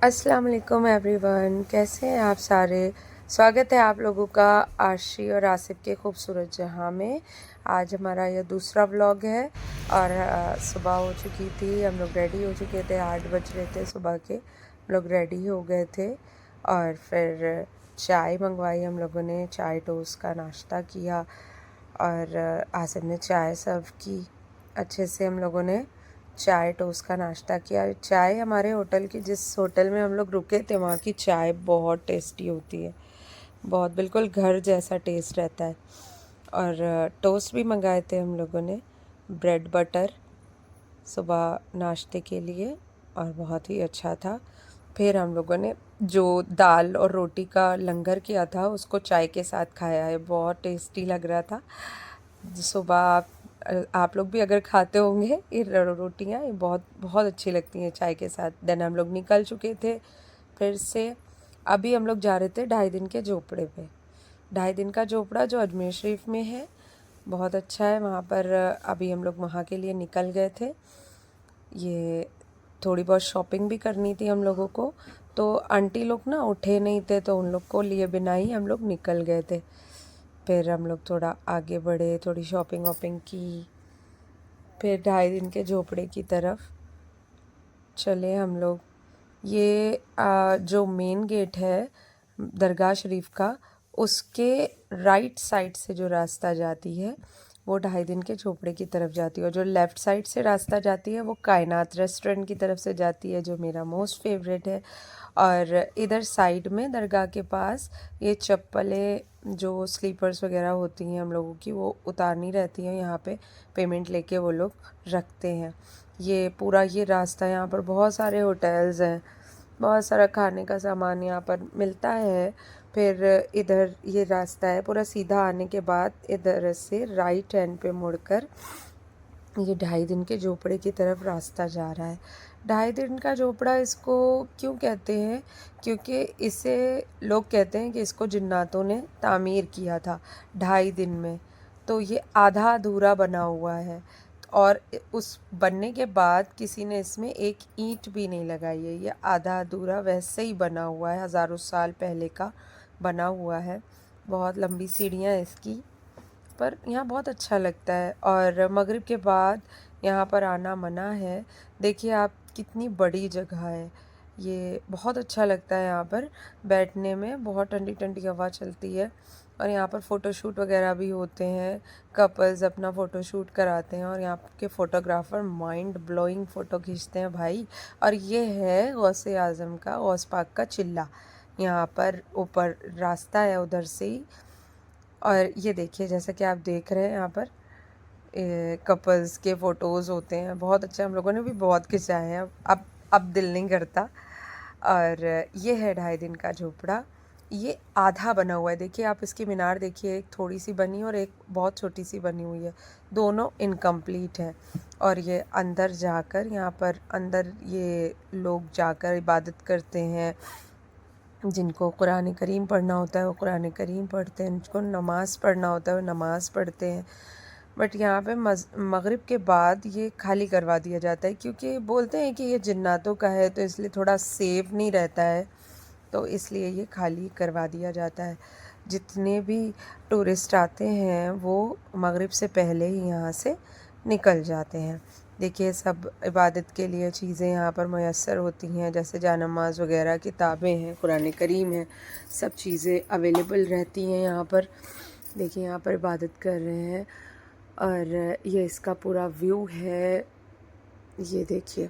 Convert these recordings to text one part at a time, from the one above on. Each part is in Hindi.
अस्सलाम वालेकुम एवरीवन, कैसे हैं आप सारे। स्वागत है आप लोगों का आशी और आसिफ के खूबसूरत जहां में। आज हमारा यह दूसरा व्लॉग है और सुबह हो चुकी थी, हम लोग रेडी हो चुके थे। 8 बज रहे थे सुबह के, हम लोग रेडी हो गए थे और फिर चाय मंगवाई हम लोगों ने। चाय टोस्ट का नाश्ता किया और आसिफ ने चाय सर्व की। अच्छे से हम लोगों ने चाय टोस्ट का नाश्ता किया। चाय हमारे होटल की, जिस होटल में हम लोग रुके थे, वहाँ की चाय बहुत टेस्टी होती है, बहुत बिल्कुल घर जैसा टेस्ट रहता है। और टोस्ट भी मंगाए थे हम लोगों ने, ब्रेड बटर, सुबह नाश्ते के लिए, और बहुत ही अच्छा था। फिर हम लोगों ने जो दाल और रोटी का लंगर किया था उसको चाय के साथ खाया है, बहुत टेस्टी लग रहा था। सुबह आप लोग भी अगर खाते होंगे ये रोटियाँ, ये बहुत बहुत अच्छी लगती हैं चाय के साथ। देन हम लोग निकल चुके थे फिर से। अभी हम लोग जा रहे थे 2.5 दिन के झोपड़े पे। 2.5 दिन का झोपड़ा जो अजमेर शरीफ में है, बहुत अच्छा है वहाँ पर। अभी हम लोग वहाँ के लिए निकल गए थे। ये थोड़ी बहुत शॉपिंग भी करनी थी हम लोगों को, तो आंटी लोग ना उठे नहीं थे, तो उन लोग को लिए बिना ही हम लोग निकल गए थे। फिर हम लोग थोड़ा आगे बढ़े, थोड़ी शॉपिंग वॉपिंग की, फिर 2.5 दिन के झोपड़े की तरफ चले हम लोग। ये जो मेन गेट है दरगाह शरीफ का, उसके राइट साइड से जो रास्ता जाती है वो 2.5 दिन के झोपड़े की तरफ जाती है, और जो लेफ़्ट साइड से रास्ता जाती है वो कायनात रेस्टोरेंट की तरफ से जाती है, जो मेरा मोस्ट फेवरेट है। और इधर साइड में दरगाह के पास ये चप्पलें जो स्लीपर्स वगैरह होती हैं हम लोगों की, वो उतारनी रहती हैं। यहाँ पे पेमेंट लेके वो लोग रखते हैं। ये पूरा ये रास्ता, यहाँ पर बहुत सारे होटल्स हैं, बहुत सारा खाने का सामान यहाँ पर मिलता है। फिर इधर ये रास्ता है पूरा, सीधा आने के बाद इधर से राइट हैंड पे मुड़कर ये 2.5 दिन के झोपड़े की तरफ रास्ता जा रहा है। 2.5 दिन का झोपड़ा इसको क्यों कहते हैं? क्योंकि इसे लोग कहते हैं कि इसको जिन्नातों ने तामीर किया था 2.5 दिन में, तो ये आधा अधूरा बना हुआ है। और उस बनने के बाद किसी ने इसमें एक ईंट भी नहीं लगाई है, ये आधा अधूरा वैसे ही बना हुआ है, हज़ारों साल पहले का बना हुआ है। बहुत लंबी सीढ़ियाँ इसकी, पर यहाँ बहुत अच्छा लगता है। और मगरिब के बाद यहाँ पर आना मना है। देखिए आप, कितनी बड़ी जगह है ये, बहुत अच्छा लगता है यहाँ पर बैठने में, बहुत ठंडी ठंडी हवा चलती है। और यहाँ पर फ़ोटोशूट वगैरह भी होते हैं, कपल्स अपना फ़ोटोशूट कराते हैं, और यहाँ के फ़ोटोग्राफ़र माइंड ब्लोइंग फ़ोटो खींचते हैं भाई। और ये है गौसे आज़म का, गौस पाक का चिल्ला, यहाँ पर ऊपर रास्ता है उधर से ही। और ये देखिए, जैसा कि आप देख रहे हैं यहाँ पर कपल्स के फ़ोटोज़ होते हैं, बहुत अच्छे, हम लोगों ने भी बहुत खिंचाए हैं। अब दिल नहीं करता। और ये है 2.5 दिन का झोपड़ा, ये आधा बना हुआ है। देखिए आप इसकी मीनार देखिए, एक थोड़ी सी बनी और एक बहुत छोटी सी बनी हुई है, दोनों इनकम्प्लीट हैं। और ये अंदर जाकर, यहाँ पर अंदर ये लोग जाकर इबादत करते हैं। जिनको कुरान करीम पढ़ना होता है वो कुरान करीम पढ़ते हैं, जिनको नमाज़ पढ़ना होता है वो नमाज़ पढ़ते हैं। बट यहाँ पे मगरिब के बाद ये खाली करवा दिया जाता है, क्योंकि बोलते हैं कि ये जिन्नातों का है, तो इसलिए थोड़ा सेफ नहीं रहता है, तो इसलिए ये खाली करवा दिया जाता है। जितने भी टूरिस्ट आते हैं वो मगरिब से पहले ही यहाँ से निकल जाते हैं। देखिए सब इबादत के लिए चीज़ें यहाँ पर मैसर होती हैं, जैसे जानमाज वगैरह, किताबें हैं, कुरान करीम है, सब चीज़ें अवेलेबल रहती हैं यहाँ पर। देखिए यहाँ पर इबादत कर रहे हैं, और ये इसका पूरा व्यू है, ये देखिए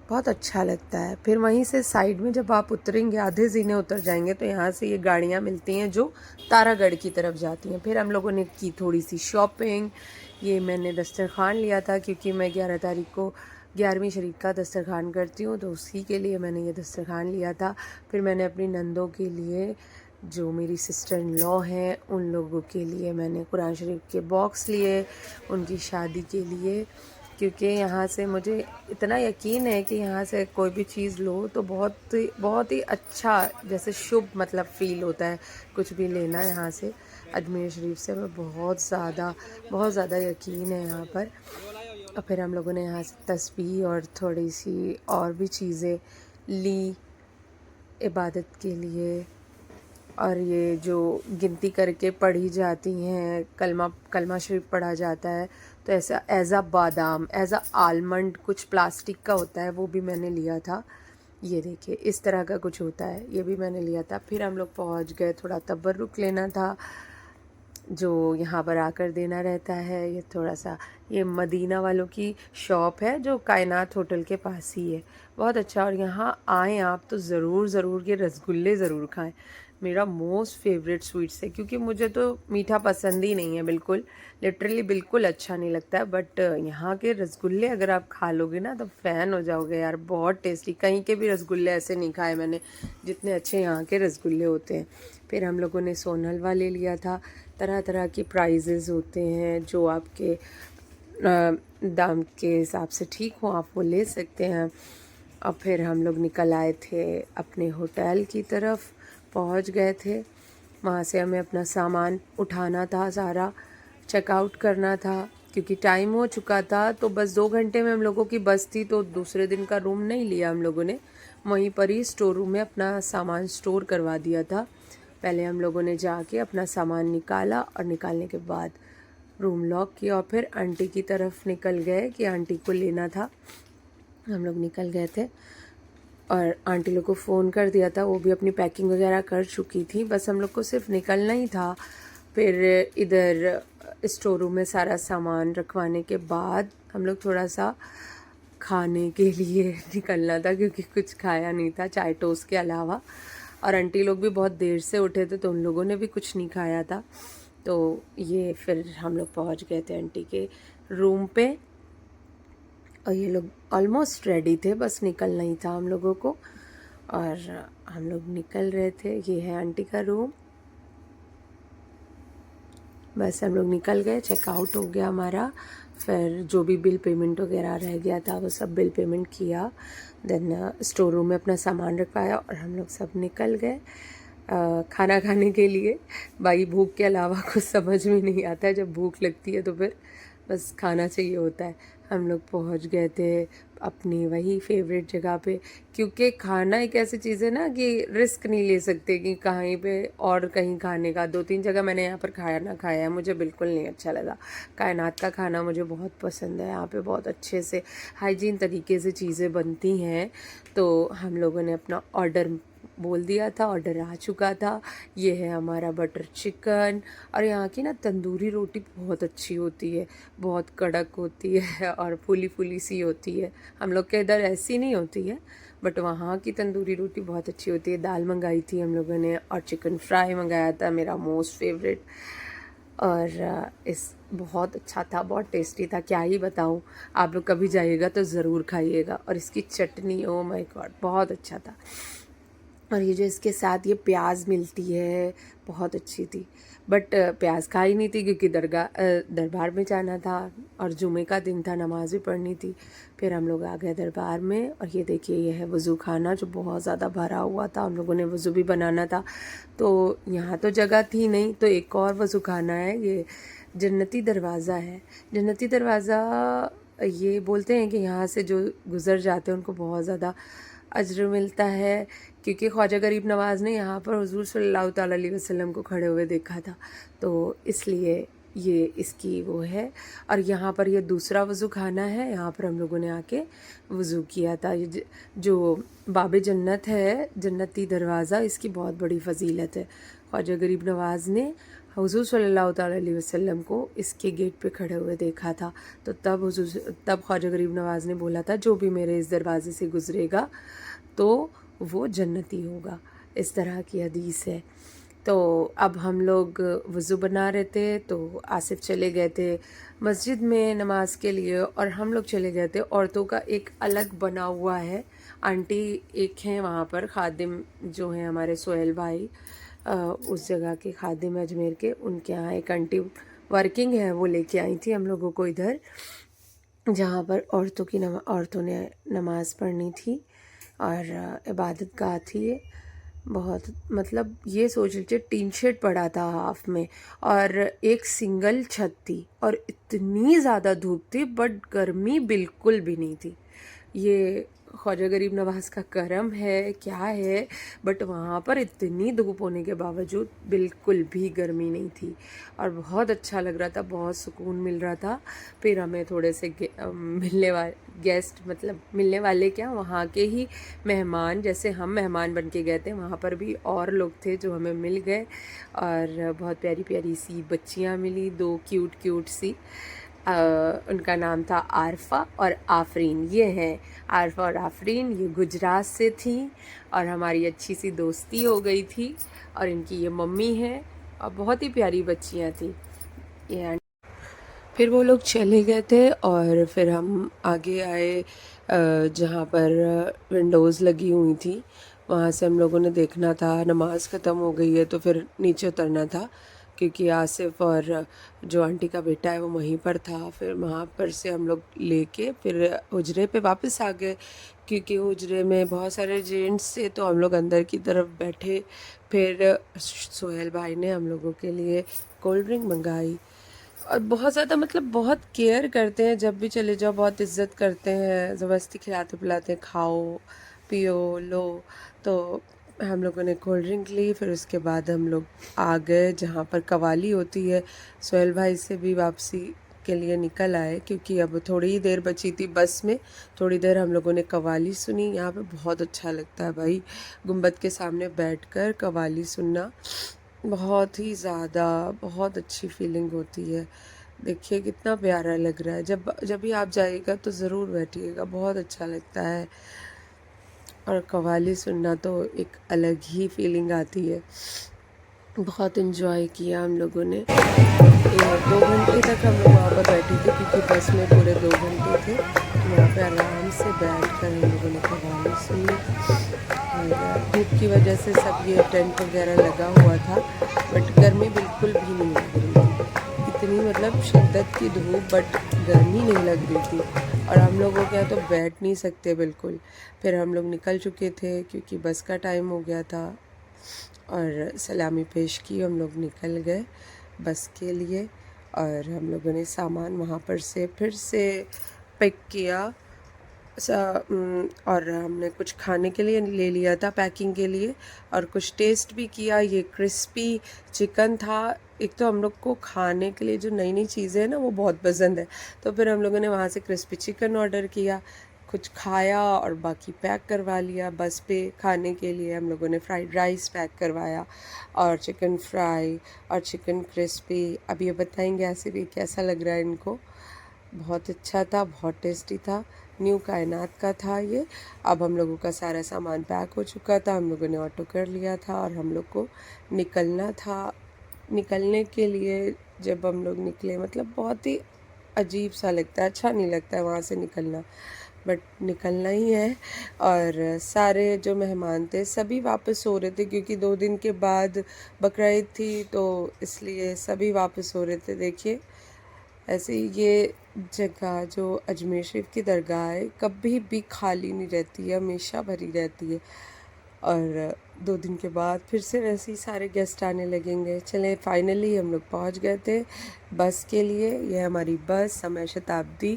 बहुत अच्छा लगता है। फिर वहीं से साइड में जब आप उतरेंगे, आधे ज़ीने उतर जाएंगे, तो यहाँ से ये गाड़ियाँ मिलती हैं जो तारागढ़ की तरफ जाती हैं। फिर हम लोगों ने की थोड़ी सी शॉपिंग। ये मैंने दस्तरखान लिया था, क्योंकि मैं 11 तारीख को 11वीं शरीफ का दस्तरखान करती हूँ, तो उसी के लिए मैंने ये दस्तरखान लिया था। फिर मैंने अपनी नंदों के लिए, जो मेरी सिस्टर इन लॉ हैं, उन लोगों के लिए मैंने कुरान शरीफ के बॉक्स लिए, उनकी शादी के लिए। क्योंकि यहाँ से मुझे इतना यकीन है कि यहाँ से कोई भी चीज़ लो तो बहुत ही अच्छा, जैसे शुभ मतलब फ़ील होता है कुछ भी लेना यहाँ से। अजमेर शरीफ से मैं बहुत ज़्यादा यकीन है यहाँ पर। और फिर हम लोगों ने यहाँ से तस्बीह और थोड़ी सी और भी चीज़ें ली इबादत के लिए। और ये जो गिनती करके पढ़ी जाती हैं, कलमा शरीफ पढ़ा जाता है, तो ऐसा एज़ा बादाम, एज़ा आलमंड कुछ प्लास्टिक का होता है, वो भी मैंने लिया था। ये देखिए इस तरह का कुछ होता है, ये भी मैंने लिया था। फिर हम लोग पहुंच गए, थोड़ा तबर्रुक लेना था जो यहाँ पर आकर देना रहता है। ये थोड़ा सा, ये मदीना वालों की शॉप है जो कायनात होटल के पास ही है, बहुत अच्छा। और यहाँ आएँ आप तो ज़रूर ये रसगुल्ले ज़रूर खाएं, मेरा मोस्ट फेवरेट स्वीट्स है, क्योंकि मुझे तो मीठा पसंद ही नहीं है बिल्कुल, लिटरली बिल्कुल अच्छा नहीं लगता है। बट यहाँ के रसगुल्ले अगर आप खा लोगे ना तो फ़ैन हो जाओगे यार, बहुत टेस्टी। कहीं के भी रसगुल्ले ऐसे नहीं खाए मैंने जितने अच्छे यहाँ के रसगुल्ले होते हैं। फिर हम लोगों ने सोन हलवा ले लिया था। तरह तरह की प्राइजेज़ होते हैं, जो आपके दाम के हिसाब से ठीक हो आप वो ले सकते हैं। और फिर हम लोग निकल आए थे अपने होटल की तरफ, पहुंच गए थे। वहाँ से हमें अपना सामान उठाना था, सारा चेकआउट करना था, क्योंकि टाइम हो चुका था। तो बस 2 घंटे में हम लोगों की बस थी, तो दूसरे दिन का रूम नहीं लिया हम लोगों ने, वहीं पर ही स्टोर रूम में अपना सामान स्टोर करवा दिया था। पहले हम लोगों ने जाके अपना सामान निकाला और निकालने के बाद रूम लॉक किया और फिर आंटी की तरफ निकल गए कि आंटी को लेना था। हम लोग निकल गए थे और आंटी लोग को फ़ोन कर दिया था, वो भी अपनी पैकिंग वगैरह कर चुकी थी, बस हम लोग को सिर्फ निकलना ही था। फिर इधर स्टोर रूम में सारा सामान रखवाने के बाद हम लोग थोड़ा सा खाने के लिए निकलना था, क्योंकि कुछ खाया नहीं था चाय टोस्ट के अलावा। और आंटी लोग भी बहुत देर से उठे थे, तो उन लोगों ने भी कुछ नहीं खाया था। तो ये फिर हम लोग पहुंच गए थे आंटी के रूम पे, और ये लोग ऑलमोस्ट रेडी थे, बस निकलना ही था हम लोगों को। और हम लोग निकल रहे थे। ये है आंटी का रूम, बस हम लोग निकल गए, चेकआउट हो गया हमारा। फिर जो भी बिल पेमेंट वगैरह रह गया था वो सब बिल पेमेंट किया, देन स्टोर रूम में अपना सामान रखवाया और हम लोग सब निकल गए खाना खाने के लिए। भाई भूख के अलावा कुछ समझ में नहीं आता है, जब भूख लगती है तो फिर बस खाना चाहिए होता है। हम लोग पहुंच गए थे अपनी वही फेवरेट जगह पे, क्योंकि खाना एक ऐसी चीज़ है ना कि रिस्क नहीं ले सकते कि कहीं पे और कहीं खाने का। 2-3 जगह मैंने यहाँ पर खाना खाया है, मुझे बिल्कुल नहीं अच्छा लगा। कायनात का खाना मुझे बहुत पसंद है, यहाँ पे बहुत अच्छे से हाइजीन तरीके से चीज़ें बनती हैं। तो हम लोगों ने अपना ऑर्डर बोल दिया था, ऑर्डर आ चुका था। ये है हमारा बटर चिकन, और यहाँ की ना तंदूरी रोटी बहुत अच्छी होती है, बहुत कड़क होती है और फूली फूली सी होती है। हम लोग के इधर ऐसी नहीं होती है, बट वहाँ की तंदूरी रोटी बहुत अच्छी होती है। दाल मंगाई थी हम लोगों ने और चिकन फ्राई मंगाया था, मेरा मोस्ट फेवरेट। और इस बहुत अच्छा था, बहुत टेस्टी था, क्या ही बताऊँ। आप लोग कभी जाइएगा तो ज़रूर खाइएगा। और इसकी चटनी, ओ माय गॉड, बहुत अच्छा था। और ये जो इसके साथ ये प्याज मिलती है, बहुत अच्छी थी। बट प्याज खाई नहीं थी, क्योंकि दरबार में जाना था और जुमे का दिन था, नमाज भी पढ़नी थी। फिर हम लोग आ गए दरबार में। और ये देखिए, ये है वज़ू खाना, जो बहुत ज़्यादा भरा हुआ था, हम लोगों ने वज़ू भी बनाना था। तो यहाँ तो जगह थी नहीं, तो एक और वज़ू खाना है, ये जन्नती दरवाज़ा है। जन्नती दरवाज़ा, ये बोलते हैं कि यहाँ से जो गुज़र जाते हैं उनको बहुत ज़्यादा अज्र मिलता है, क्योंकि ख्वाजा गरीब नवाज़ ने यहाँ पर हुज़ूर सल्लल्लाहु ताला अलैहि वसल्लम को खड़े हुए देखा था, तो इसलिए ये इसकी वो है। और यहाँ पर ये दूसरा वज़ू खाना है, यहाँ पर हम लोगों ने आके वज़ू किया था। ये जो बाब जन्नत है, जन्नती दरवाज़ा, इसकी बहुत बड़ी फ़जीलत है। ख्वाजा गरीब नवाज़ ने हुज़ूर सल्लल्लाहु ताला अलैहि वसल्लम को इसके गेट पे खड़े हुए देखा था, तो तब ख्वाजा गरीब नवाज़ ने बोला था, जो भी मेरे इस दरवाज़े से गुज़रेगा तो वो जन्नती होगा। इस तरह की हदीस है। तो अब हम लोग वज़ू बना रहे थे, तो आसिफ चले गए थे मस्जिद में नमाज के लिए, और हम लोग चले गए थे। औरतों का एक अलग बना हुआ है, आंटी एक हैं वहाँ पर, खादिम जो हैं हमारे सोहेल भाई, उस जगह के खादिम अजमेर के, उनके यहाँ एक आंटी वर्किंग है, वो लेके आई थी हम लोगों को इधर, जहाँ पर औरतों ने नमाज़ पढ़नी थी और इबादत गाह थी ये। बहुत मतलब ये सोच लीजिए टीन शेड पड़ा था हाफ में और एक सिंगल छत थी और इतनी ज़्यादा धूप थी बट गर्मी बिल्कुल भी नहीं थी। ये ख्वाजा गरीब नवाज का करम है क्या है, बट वहाँ पर इतनी धूप होने के बावजूद बिल्कुल भी गर्मी नहीं थी और बहुत अच्छा लग रहा था, बहुत सुकून मिल रहा था। फिर हमें थोड़े से मिलने वाले गेस्ट, मतलब मिलने वाले क्या, वहाँ के ही मेहमान, जैसे हम मेहमान बन के गए थे वहाँ पर भी और लोग थे जो हमें मिल गए और बहुत प्यारी प्यारी सी बच्चियाँ मिली, 2 क्यूट क्यूट सी। उनका नाम था आरफा और आफरीन। ये हैं आरफा और आफरीन, ये गुजरात से थी और हमारी अच्छी सी दोस्ती हो गई थी और इनकी ये मम्मी है और बहुत ही प्यारी बच्चियाँ थी ये। फिर वो लोग चले गए थे और फिर हम आगे आए जहाँ पर विंडोज़ लगी हुई थी, वहाँ से हम लोगों ने देखना था। नमाज़ ख़त्म हो गई है तो फिर नीचे उतरना था क्योंकि आसिफ और जो आंटी का बेटा है वो वहीं पर था। फिर वहाँ पर से हम लोग लेके फिर हुजरे पे वापस आ गए क्योंकि हुजरे में बहुत सारे जेंट्स थे तो हम लोग अंदर की तरफ बैठे। फिर सोहेल भाई ने हम लोगों के लिए कोल्ड ड्रिंक मंगाई और बहुत ज़्यादा मतलब बहुत केयर करते हैं, जब भी चले जाओ बहुत इज़्ज़त करते हैं, ज़बरदस्ती खिलाते पिलाते हैं, खाओ पियो लो। तो हम लोगों ने कोल्ड ड्रिंक ली, फिर उसके बाद हम लोग आ गए जहाँ पर कवाली होती है। सोहेल भाई से भी वापसी के लिए निकल आए क्योंकि अब थोड़ी ही देर बची थी बस में। थोड़ी देर हम लोगों ने कवाली सुनी। यहाँ पे बहुत अच्छा लगता है भाई, गुंबद के सामने बैठकर कवाली सुनना बहुत ही ज़्यादा, बहुत अच्छी फीलिंग होती है। देखिए कितना प्यारा लग रहा है। जब भी आप जाइएगा तो ज़रूर बैठिएगा, बहुत अच्छा लगता है और कव्वाली सुनना तो एक अलग ही फीलिंग आती है। बहुत इन्जॉय किया हम लोगों ने। 2 घंटे तक हम लोग वहाँ पर बैठे थे क्योंकि बस में पूरे 2 घंटे थे। वहाँ पे आराम से बैठ कर हम लोगों ने कव्वाली सुनी और धूप की वजह से सब ये टेंट वगैरह लगा हुआ था बट गर्मी बिल्कुल भी नहीं लग रही थी। इतनी मतलब शिद्दत की धूप बट गर्मी नहीं लग रही थी और हम लोगों के यहाँ तो बैठ नहीं सकते बिल्कुल। फिर हम लोग निकल चुके थे क्योंकि बस का टाइम हो गया था और सलामी पेश की हम लोग निकल गए बस के लिए। और हम लोगों ने सामान वहाँ पर से फिर से पिक किया और हमने कुछ खाने के लिए ले लिया था पैकिंग के लिए और कुछ टेस्ट भी किया। ये क्रिस्पी चिकन था। एक तो हम लोग को खाने के लिए जो नई नई चीज़ें हैं ना वो बहुत पसंद है, तो फिर हम लोगों ने वहाँ से क्रिस्पी चिकन ऑर्डर किया, कुछ खाया और बाकी पैक करवा लिया। बस पे खाने के लिए हम लोगों ने फ्राइड राइस पैक करवाया और चिकन फ्राई और चिकन क्रिस्पी। अब ये बताएंगे ऐसे भी कैसा लग रहा है इनको। बहुत अच्छा था, बहुत टेस्टी था, न्यू कायनात का था ये। अब हम लोगों का सारा सामान पैक हो चुका था, हम लोगों ने ऑटो कर लिया था और हम लोग को निकलना था। निकलने के लिए जब हम लोग निकले मतलब बहुत ही अजीब सा लगता है, अच्छा नहीं लगता है वहाँ से निकलना, बट निकलना ही है। और सारे जो मेहमान थे सभी वापस हो रहे थे क्योंकि 2 दिन के बाद बकरा ईद थी तो इसलिए सभी वापस हो रहे थे। देखिए ऐसे ये जगह जो अजमेर शरीफ की दरगाह है कभी भी खाली नहीं रहती है, हमेशा भरी रहती है। और 2 दिन के बाद फिर से वैसे ही सारे गेस्ट आने लगेंगे। चलें फाइनली हम लोग पहुंच गए थे बस के लिए। ये हमारी बस समय शताब्दी।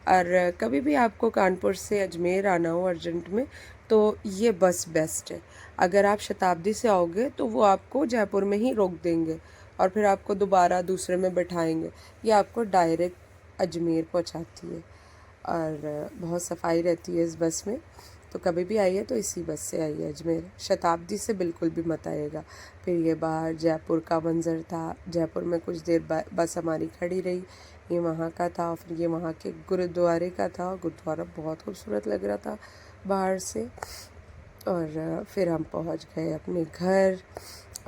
और कभी भी आपको कानपुर से अजमेर आना हो अर्जेंट में तो ये बस बेस्ट है। अगर आप शताब्दी से आओगे तो वो आपको जयपुर में ही रोक देंगे और फिर आपको दोबारा दूसरे में बैठाएंगे। ये आपको डायरेक्ट अजमेर पहुंचाती है और बहुत सफाई रहती है इस बस में। तो कभी भी आइए तो इसी बस से आइए अजमेर, शताब्दी से बिल्कुल भी मत आइएगा। फिर ये बाहर जयपुर का मंज़र था। जयपुर में कुछ देर बस हमारी खड़ी रही, ये वहाँ का था। फिर ये वहाँ के गुरुद्वारे का था। गुरुद्वारा बहुत खूबसूरत लग रहा था बाहर से। और फिर हम पहुँच गए अपने घर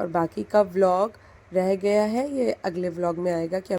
और बाकी का व्लॉग रह गया है, ये अगले व्लॉग में आएगा कि